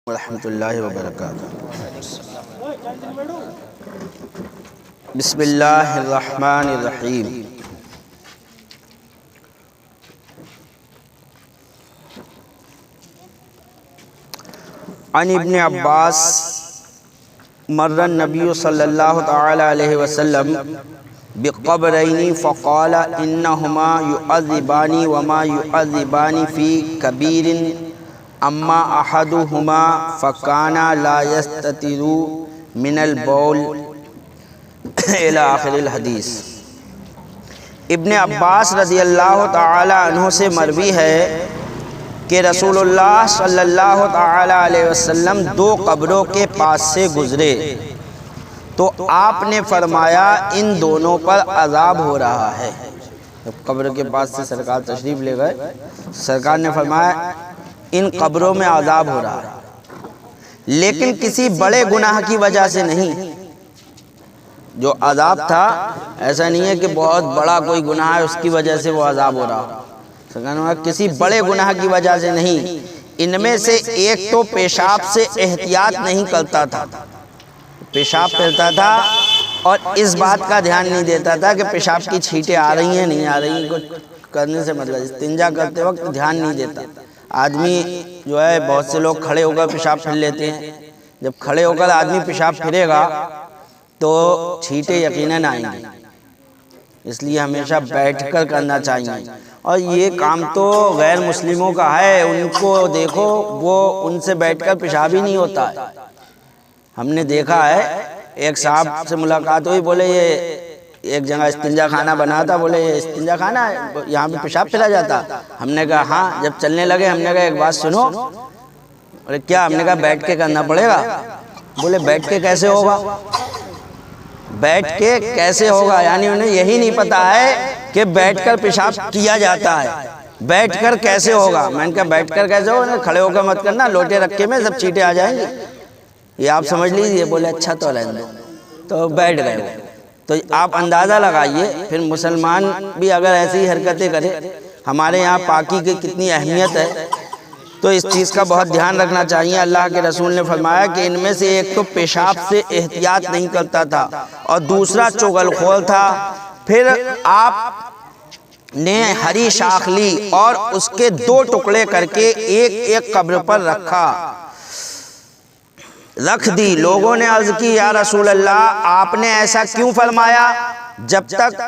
ورحمۃ اللہ وبرکاتہ۔ بسم اللہ الرحمن الرحیم۔ عن ابن عباس مر النبی صلی اللہ تعالی علیہ وسلم بقبرین فقال انہما یعذبان وما یعذبان فی کبیر اما احدہما فکان لا یستتر من البول الی آخر الحدیث۔ ابن عباس رضی اللہ تعالی عنہ سے مروی ہے کہ رسول اللہ صلی اللہ تعالی علیہ وسلم دو قبروں کے پاس سے گزرے تو آپ نے فرمایا ان دونوں پر عذاب ہو رہا ہے۔ جب قبر کے پاس سے سرکار تشریف لے گئے، سرکار نے فرمایا ان قبروں میں عذاب ہو رہا ہے، لیکن کسی بڑے گناہ کی وجہ سے نہیں۔ جو عذاب تھا ایسا نہیں ہے کہ بہت بڑا کوئی گناہ ہے اس کی وجہ سے وہ عذاب ہو رہا، کسی بڑے گناہ کی وجہ سے نہیں۔ ان میں سے ایک تو پیشاب سے احتیاط نہیں کرتا تھا، پیشاب کرتا تھا اور اس بات کا دھیان نہیں دیتا تھا کہ پیشاب کی چھینٹیں آ رہی ہیں نہیں آ رہی ہیں، کچھ کرنے سے مطلب استنجا کرتے وقت دھیان نہیں دیتا۔ آدمی جو ہے بہت سے لوگ کھڑے ہو کر پیشاب پھر لیتے ہیں، جب کھڑے ہو کر آدمی پیشاب پھرے گا تو چھینٹیں یقیناً آئیں گی، اس لیے ہمیشہ بیٹھ کر کرنا چاہیے۔ اور یہ کام تو غیر مسلموں کا ہے، ان کو دیکھو وہ ان سے بیٹھ کر پیشاب ہی نہیں ہوتا ہے۔ ہم نے دیکھا ہے ایک صاحب سے ملاقات ہوئی، بولے یہ ایک جگہ استنجا خانہ بنا تھا، بولے یہ استنجا خانہ ہے یہاں پہ پیشاب پھرا جاتا۔ ہم نے کہا ہاں۔ جب چلنے لگے ہم نے کہا ایک بات سنو۔ بولے کیا؟ ہم نے کہا بیٹھ کے کرنا پڑے گا۔ بولے بیٹھ کے کیسے ہوگا؟ بیٹھ کے کیسے ہوگا؟ یعنی انہیں یہی نہیں پتا ہے کہ بیٹھ کر پیشاب کیا جاتا ہے، بیٹھ کر کیسے ہوگا۔ میں نے کہا بیٹھ کر کیسے ہوگا؟ کھڑے ہو کر مت کرنا، لوٹے رکھے میں سب چیٹیں آ جائیں گی، یہ آپ سمجھ لیجئے۔ بولے اچھا تو رہنے دو، تو بیٹھ گئے۔ تو آپ اندازہ لگائیے پھر مسلمان بھی اگر ایسی حرکتیں کرے، ہمارے یہاں پاکی کی کتنی اہمیت ہے، تو اس چیز کا بہت دھیان رکھنا چاہیے۔ اللہ کے رسول نے فرمایا کہ ان میں سے ایک تو پیشاب سے احتیاط نہیں کرتا تھا اور دوسرا چغل خور تھا۔ پھر آپ نے ہری شاخ لی اور اس کے دو ٹکڑے کر کے ایک ایک قبر پر رکھ دی۔ لوگوں نے عرض کی یا رسول اللہ آپ نے ایسا کیوں فرمایا؟ جب تک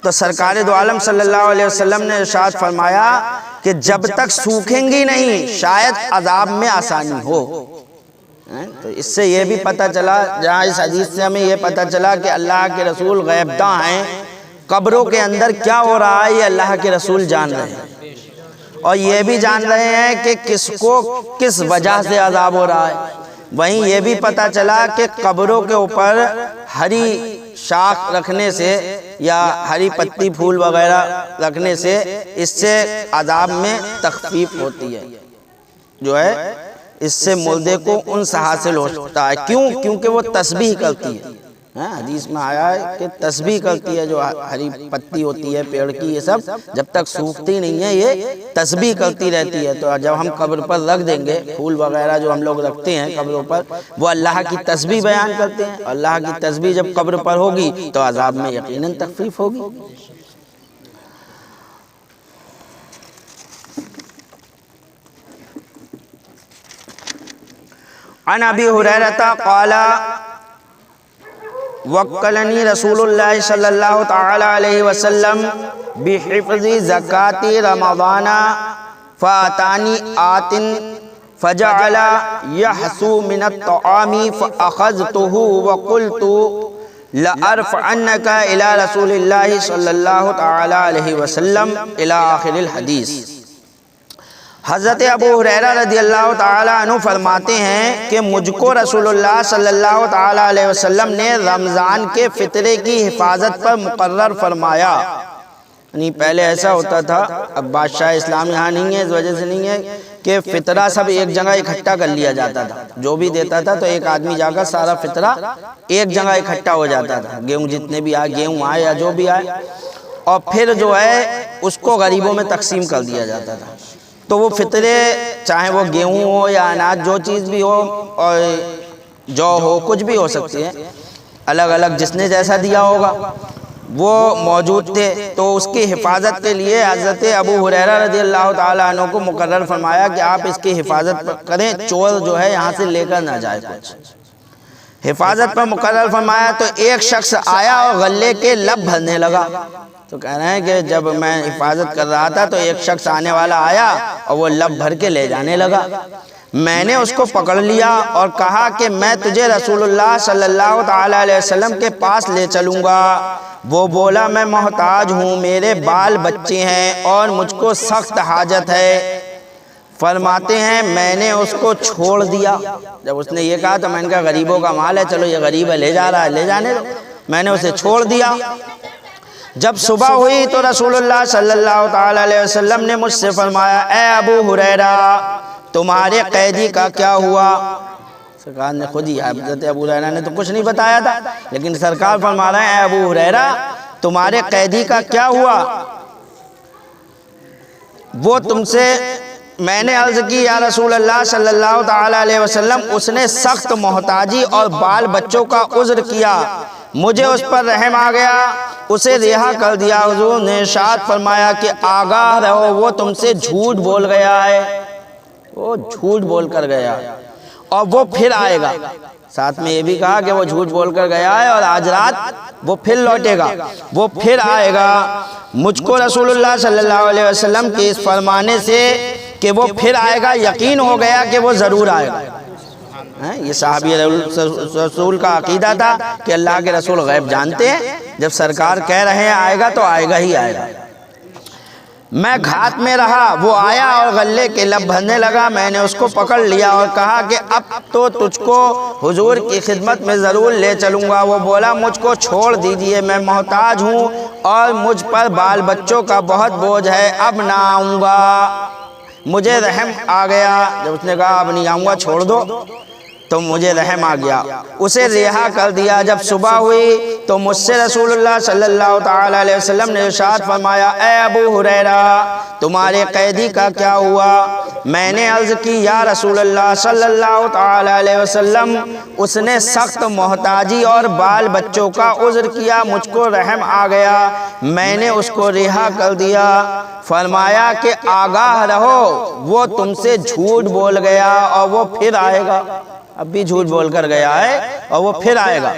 تو سرکار دو عالم صلی اللہ علیہ وسلم نے ارشاد فرمایا کہ جب تک سوکھیں گی نہیں شاید عذاب میں آسانی ہو۔ تو اس سے یہ بھی پتہ چلا، جہاں اس حدیث سے ہمیں یہ پتہ چلا کہ اللہ کے رسول غیب داں ہیں، قبروں کے اندر کیا ہو رہا ہے یہ اللہ کے رسول جان رہے ہیں، اور یہ بھی جان رہے ہیں کہ کس کو کس وجہ سے عذاب ہو رہا ہے۔ وہیں یہ بھی پتہ چلا کہ قبروں کے اوپر ہری شاخ رکھنے سے یا ہری پتی پھول وغیرہ رکھنے سے اس سے عذاب میں تخفیف ہوتی ہے، جو ہے اس سے مردے کو انس حاصل ہوتا ہے۔ کیوں؟ کیونکہ وہ تسبیح کرتی ہے۔ حدیث میں آیا ہے کہ تسبیح کرتی ہے، جو ہری پتی ہوتی ہے پیڑ کی، یہ سب جب تک سوکھتی نہیں ہے یہ تسبیح کرتی رہتی ہے۔ تو جب ہم قبر پر رکھ دیں گے پھول وغیرہ جو ہم لوگ رکھتے ہیں قبروں پر، وہ اللہ کی تسبیح بیان کرتے ہیں۔ اللہ کی تسبیح جب قبر پر ہوگی تو عذاب میں یقیناً تخفیف ہوگی۔ عن ابی ہریرہ قال وکلنی رسول اللہ صلی اللہ تعالی علیہ وسلم بحفظ زکاة رمضان فاتانی آت فجعل یحسو من الطعام فاخذته وقلت لأرفعنک الى رسول اللہ صلی اللہ تعالی علیہ وسلم الى آخر الحدیث۔ حضرت ابو ہریرہ رضی اللہ تعالی عنہ فرماتے ہیں کہ مجھ کو رسول اللہ صلی اللہ تعالی علیہ وسلم نے رمضان کے فطرے کی حفاظت پر مقرر فرمایا۔ یعنی پہلے ایسا ہوتا تھا، اب بادشاہ اسلام یہاں نہیں ہے، اس وجہ سے نہیں ہے کہ فطرہ سب ایک جگہ اکٹھا کر لیا جاتا تھا، جو بھی دیتا تھا تو ایک آدمی جا کر سارا فطرہ ایک جگہ اکٹھا ہو جاتا تھا، گیہوں جتنے بھی آئے، گیہوں آئے یا جو بھی آئے، اور پھر جو ہے اس کو غریبوں میں تقسیم کر دیا جاتا تھا۔ تو وہ فطرے چاہے وہ گیہوں ہو یا اناج جو چیز بھی ہو اور جو ہو کچھ بھی ہو سکتی ہے الگ الگ جس نے جیسا دیا ہوگا وہ موجود تھے، تو اس کی حفاظت کے لیے حضرت ابو ہریرہ رضی اللہ تعالیٰ عنہ کو مقرر فرمایا کہ آپ اس کی حفاظت کریں، چور جو ہے یہاں سے لے کر نہ جائے کچھ۔ حفاظت پر مقرر فرمایا تو ایک شخص آیا اور غلے کے لب بھرنے لگا۔ تو کہہ رہے ہیں کہ جب میں حفاظت کر رہا تھا تو ایک شخص آنے والا آیا اور وہ لب بھر کے لے جانے لگا۔ میں نے اس کو پکڑ لیا اور کہا کہ میں تجھے رسول اللہ صلی اللہ تعالیٰ علیہ وسلم کے پاس لے چلوں گا۔ وہ بولا میں محتاج ہوں، میرے بال بچے ہیں اور مجھ کو سخت حاجت ہے۔ فرماتے ہیں میں نے اس کو چھوڑ دیا۔ جب اس نے یہ کہا تو میں نے کہا غریبوں کا مال ہے، چلو یہ غریب ہے لے جا رہا ہے لے جانے دو، میں نے اسے چھوڑ دیا۔ جب صبح ہوئی تو رسول اللہ صلی اللہ تعالیٰ علیہ وسلم نے مجھ سے فرمایا اے ابو ہریرہ تمہارے قیدی کا کیا ہوا؟ سرکار نے خود ہی، حضرت ابو ہریرہ نے تو کچھ نہیں بتایا تھا، لیکن سرکار فرما رہے ہیں اے ابو ہریرہ تمہارے قیدی کا کیا ہوا؟ وہ تم سے، میں نے عرض کی یا رسول اللہ صلی اللہ تعالیٰ علیہ وسلم اس نے سخت محتاجی اور بال بچوں کا عذر کیا، مجھے اس پر رحم آ گیا، اسے رہا کر دیا۔ حضور نے ارشاد فرمایا کہ آگاہ رہو وہ تم سے جھوٹ بول گیا ہے، وہ جھوٹ بول کر گیا اور وہ پھر آئے گا۔ ساتھ میں یہ بھی کہا کہ وہ جھوٹ بول کر گیا ہے اور آج رات وہ پھر لوٹے گا، وہ پھر آئے گا۔ مجھ کو رسول اللہ صلی اللہ علیہ وسلم کے اس فرمانے سے کہ وہ پھر آئے گا یقین ہو گیا کہ وہ ضرور آئے گا۔ یہ صحابی رسول کا عقیدہ تھا کہ اللہ کے رسول غیب جانتے ہیں، جب سرکار کہہ رہے ہیں آئے گا تو آئے گا ہی آئے گا۔ میں گھات میں رہا، وہ آیا اور غلے کے لب بھرنے لگا، میں نے اس کو پکڑ لیا اور کہا کہ اب تو تجھ کو حضور کی خدمت میں ضرور لے چلوں گا۔ وہ بولا مجھ کو چھوڑ دیجئے، میں محتاج ہوں اور مجھ پر بال بچوں کا بہت بوجھ ہے، اب نہ آؤں گا۔ مجھے رحم آ گیا، جب اس نے کہا اب نہیں آؤں گا چھوڑ دو تو مجھے رحم آ گیا، اسے رہا کر دیا۔ جب صبح ہوئی تو مجھ سے رسول اللہ صلی اللہ تعالیٰ علیہ وسلم نے ارشاد فرمایا اے ابو ہریرہ تمہارے قیدی کا کیا ہوا؟ میں نے عرض کی یا رسول اللہ صلی اللہ تعالیٰ علیہ وسلم اس نے سخت محتاجی اور بال بچوں کا عذر کیا، مجھ کو رحم آ گیا، میں نے اس کو رہا کر دیا۔ فرمایا کہ آگاہ رہو وہ تم سے جھوٹ بول گیا اور وہ پھر آئے گا، اب بھی جھوٹ بول کر گیا ہے اور وہ پھر آئے گا۔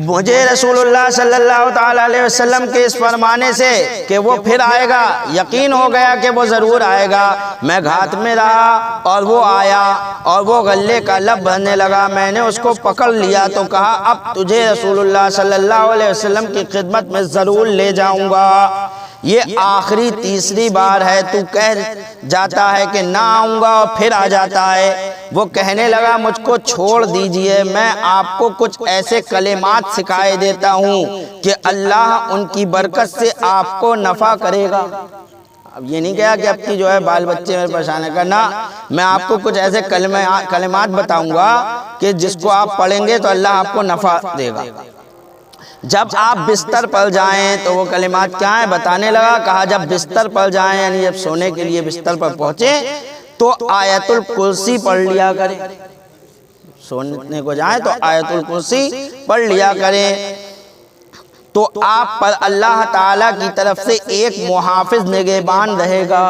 مجھے رسول اللہ صلی اللہ تعالیٰ علیہ وسلم کے اس فرمانے سے کہ وہ پھر آئے گا یقین ہو گیا کہ وہ ضرور آئے گا۔ میں گھات میں رہا اور وہ آیا اور وہ غلے کا لب بھرنے لگا، میں نے اس کو پکڑ لیا تو کہا اب تجھے رسول اللہ صلی اللہ علیہ وسلم کی خدمت میں ضرور لے جاؤں گا، یہ آخری تیسری بار ہے، تو کہہ جاتا ہے کہ نہ آؤں گا اور پھر آ جاتا ہے۔ وہ کہنے لگا مجھ کو چھوڑ دیجئے، میں آپ کو کچھ ایسے کلمات سکھائے دیتا ہوں کہ اللہ ان کی برکت سے آپ کو نفع کرے گا۔ اب یہ نہیں کہا کہ اب کی جو ہے بال بچے میں پریشان کرنا، میں آپ کو کچھ ایسے کلمات بتاؤں گا کہ جس کو آپ پڑھیں گے تو اللہ آپ کو نفع دے گا۔ جب آپ بستر پر جائیں تو وہ کلمات کیا ہیں بتانے لگا، کہا جب بستر پر جائیں یعنی جب سونے کے لیے بستر پر پہنچے تو آیت الکرسی پڑھ لیا کریں، سونے کو جائیں تو آیت الکرسی پڑھ لیا کریں، تو آپ پر اللہ تعالیٰ کی طرف سے ایک محافظ نگہبان رہے گا۔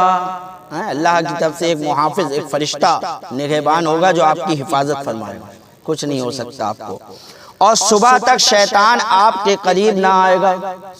اللہ کی طرف سے ایک محافظ، ایک فرشتہ نگہبان ہوگا جو آپ کی حفاظت فرمائے گا، کچھ نہیں ہو سکتا آپ کو، اور صبح تک شیطان آپ کے قریب نہ آئے گا،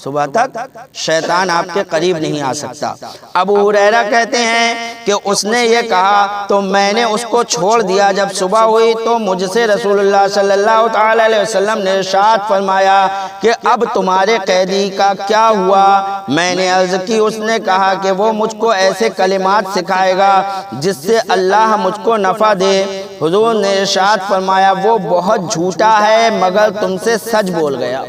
صبح تک شیطان آپ کے قریب نہیں آ سکتا۔ ابو ہریرہ کہتے ہیں کہ اس نے یہ کہا تو میں نے اس کو چھوڑ دیا۔ جب صبح ہوئی تو مجھ سے رسول اللہ صلی اللہ تعالیٰ علیہ وسلم نے ارشاد فرمایا کہ اب تمہارے قیدی کا کیا ہوا؟ میں نے عرض کی، اس نے کہا کہ وہ مجھ کو ایسے کلمات سکھائے گا جس سے اللہ مجھ کو نفع دے۔ حضور نے ارشاد فرمایا وہ بہت جھوٹا ہے مگر تم سے سچ بول گیا،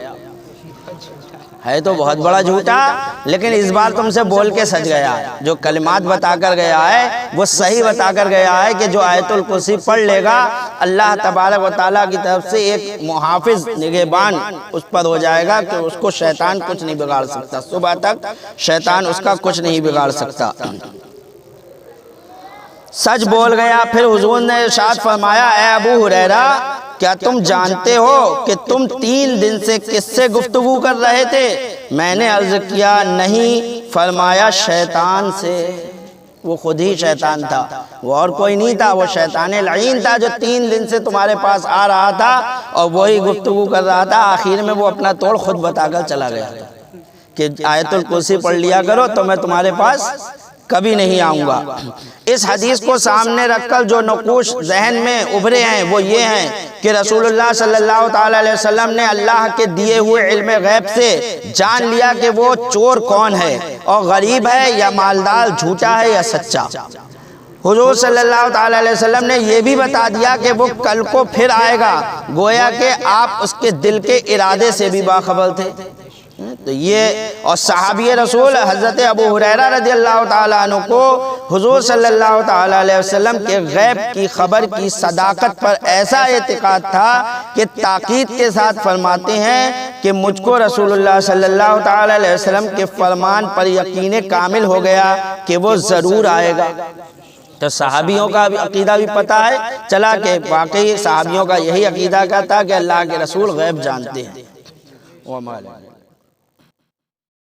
ہے تو بہت بڑا جھوٹا لیکن اس بار تم سے بول کے سچ گیا ہے، جو کلمات بتا کر گیا ہے وہ صحیح بتا کر گیا ہے کہ جو آیت الکرسی پڑھ لے گا اللہ تبارک و تعالیٰ کی طرف سے ایک محافظ نگہبان اس پر ہو جائے گا کہ اس کو شیطان کچھ نہیں بگاڑ سکتا، صبح تک شیطان اس کا کچھ نہیں بگاڑ سکتا۔ سچ بول گیا۔ پھر حضور نے ارشاد فرمایا اے ابو ہریرہ کیا تم جانتے ہو کہ تم 3 دن سے کس سے گفتگو کر رہے تھے؟ میں نے عرض کیا نہیں۔ فرمایا شیطان سے۔ وہ خود ہی شیطان تھا، وہ اور کوئی نہیں تھا، وہ شیطان لعین تھا جو 3 دن سے تمہارے پاس آ رہا تھا اور وہی گفتگو کر رہا تھا۔ آخر میں وہ اپنا توڑ خود بتا کر چلا گیا کہ آیت الکرسی پڑھ لیا کرو تو میں تمہارے پاس کبھی نہیں آؤں گا۔ اس حدیث کو سامنے رکھ کر جو نقوش ذہن میں ابھرے ہیں وہ یہ ہیں کہ رسول اللہ صلی اللہ تعالی علیہ وسلم نے اللہ کے دیے ہوئے علم غیب سے جان لیا کہ وہ چور کون ہے اور غریب ہے یا مالدار، جھوٹا ہے یا سچا۔ حضور صلی اللہ تعالی علیہ وسلم نے یہ بھی بتا دیا کہ وہ کل کو پھر آئے گا، گویا کہ آپ اس کے دل کے ارادے سے بھی باخبر تھے۔ تو یہ اور صحابی رسول حضرت ابو ہریرہ رضی اللہ تعالیٰ عنہ کو حضور صلی اللہ تعالیٰ علیہ وسلم کے غیب کی خبر کی صداقت پر ایسا اعتقاد تھا کہ تاکید کے ساتھ فرماتے ہیں کہ مجھ کو رسول اللہ صلی اللہ تعالیٰ علیہ وسلم کے فرمان پر یقین کامل ہو گیا کہ وہ ضرور آئے گا۔ تو صحابیوں کا بھی عقیدہ بھی پتہ ہے چلا کہ واقعی صحابیوں کا یہی عقیدہ کا تھا کہ اللہ کے رسول غیب جانتے ہیں۔